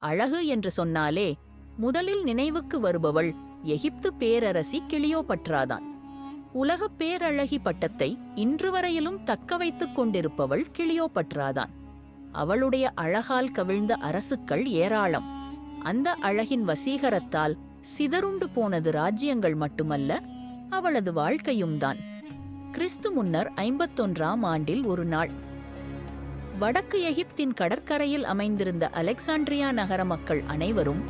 அழகு என்று சொன்னாலே முதலில் நினைவுக்கு வருபவள் எகிப்து பேரரசி கிளியோபட்ராதான். உலகப் பேரழகி பட்டத்தை இன்று வரையிலும் தக்க வைத்துக் கொண்டிருப்பவள் கிளியோபட்ராதான். அவளுடைய அழகால் கவிழ்ந்த அரசுக்கள் ஏராளம். அந்த அழகின் வசீகரத்தால் சிதறுண்டு போனது ராஜ்யங்கள் மட்டுமல்ல, அவளது வாழ்க்கையும் தான். கிறிஸ்து முன்னர் 51ஆம் ஆண்டில் ஒரு நாள் வடக்கு எகிப்தின் கடற்கரையில் அமைந்திருந்த அலெக்சாண்ட்ரியா நகர மக்கள் அனைவரும்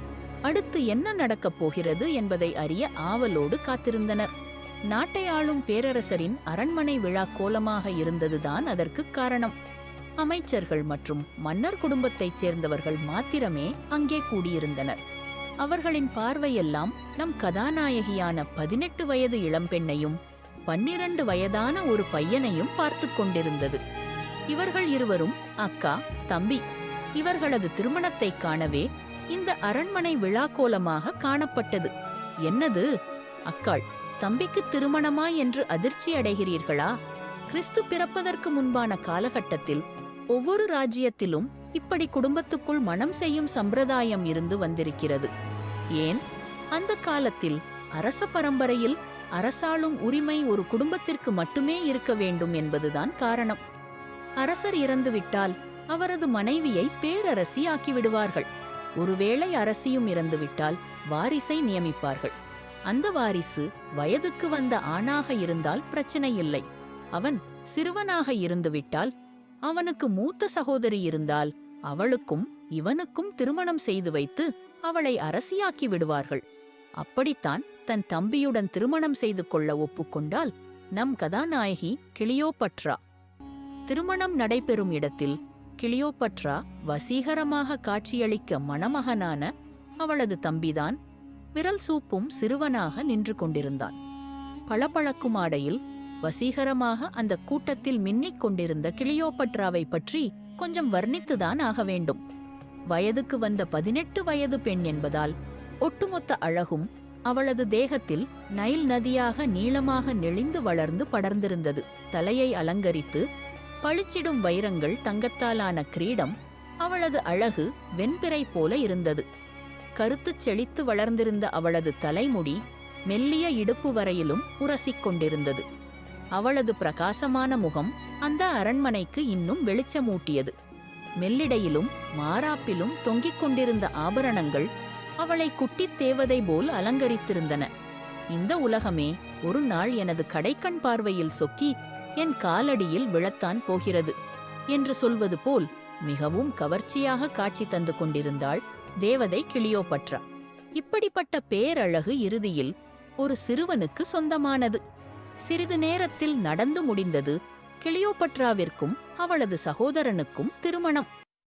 அடுத்து என்ன நடக்கப் போகிறது என்பதை அறிய ஆவலோடு காத்திருந்தனர். நாட்டை ஆளும் பேரரசரின் அரண்மனை விழா கோலமாக இருந்ததுதான் அதற்குக் காரணம். அமைச்சர்கள் மற்றும் மன்னர் குடும்பத்தைச் சேர்ந்தவர்கள் மாத்திரமே அங்கே கூடியிருந்தனர். அவர்களின் பார்வையெல்லாம் நம் கதாநாயகியான 18 வயது இளம்பெண்ணையும் 12 வயதான ஒரு பையனையும் பார்த்து கொண்டிருந்தது. இவர்கள் இருவரும் அக்கா தம்பி. இவர்களது திருமணத்தை காணவே இந்த அரண்மனை விழாக்கோலமாக காணப்பட்டது. என்னது, அக்காள் தம்பிக்கு திருமணமா என்று அதிர்ச்சி அடைகிறீர்களா? கிறிஸ்து பிறப்பதற்கு முன்பான காலகட்டத்தில் ஒவ்வொரு ராஜ்யத்திலும் இப்படி குடும்பத்துக்குள் மணம் செய்யும் சம்பிரதாயம் இருந்து வந்திருக்கிறது. ஏன், அந்த காலத்தில் அரச பரம்பரையில் அரசாளும் உரிமை ஒரு குடும்பத்திற்கு மட்டுமே இருக்க வேண்டும் என்பதுதான் காரணம். அரசர் இறந்துவிட்டால் அவரது மனைவியை பேரரசி ஆக்கிவிடுவார்கள். ஒருவேளை அரசியும் இறந்துவிட்டால் வாரிசை நியமிப்பார்கள். அந்த வாரிசு வயதுக்கு வந்த ஆணாக இருந்தால் பிரச்சனை இல்லை. அவன் சிறுவனாக இருந்துவிட்டால், அவனுக்கு மூத்த சகோதரி இருந்தால் அவளுக்கும் இவனுக்கும் திருமணம் செய்து வைத்து அவளை அரசியாக்கி விடுவார்கள். அப்படித்தான் தன் தம்பியுடன் திருமணம் செய்து கொள்ள ஒப்புக்கொண்டால் நம் கதாநாயகி கிளியோபட்ரா. திருமணம் நடைபெறும் இடத்தில் கிளியோபட்ரா வசீகரமாக காட்சியளிக்க மணமகனான அவளது தம்பிதான் விரல் சூப்பும் சிறுவனாக நின்று கொண்டிருந்தான். பளபளக்கும் ஆடையில் வசீகரமாக அந்த கூட்டத்தில் மின்னிக் கொண்டிருந்த கிளியோபட்ராவை பற்றி கொஞ்சம் வர்ணித்துதான் ஆக வேண்டும். வயதுக்கு வந்த 18 வயது பெண் என்பதால் ஒட்டுமொத்த அழகும் அவளது தேகத்தில் நைல் நதியாக நீளமாக நெளிந்து வளர்ந்து படர்ந்திருந்தது. தலையை அலங்கரித்து பளிச்சிடும் வைரங்கள் தங்கத்தாலான கிரீடம் அவளது அழகு வெண்பிறை போல இருந்தது. கருத்துச் செழித்து வளர்ந்திருந்த அவளது தலைமுடி மெல்லிய இடுப்பு வரையிலும் உரசிக் கொண்டிருந்தது. அவளது பிரகாசமான முகம் அந்த அரண்மனைக்கு இன்னும் வெளிச்சமூட்டியது. மெல்லிடையிலும் மாராப்பிலும் தொங்கிக் கொண்டிருந்த ஆபரணங்கள் அவளை குட்டித் தேவதை போல் அலங்கரித்திருந்தன. இந்த உலகமே ஒரு நாள் எனது கடைக்கண் பார்வையில் சொக்கி என் காலடியில் விழத்தான் போகிறது என்று சொல்வது போல் மிகவும் கவர்ச்சியாக காட்சி தந்து கொண்டிருந்தாள் தேவதை கிளியோபட்ரா. இப்படிப்பட்ட பேரழகு இறுதியில் ஒரு சிறுவனுக்கு சொந்தமானது. சிறிது நேரத்தில் நடந்து முடிந்தது கிளியோபட்ராவிற்கும் அவளது சகோதரனுக்கும் திருமணம்.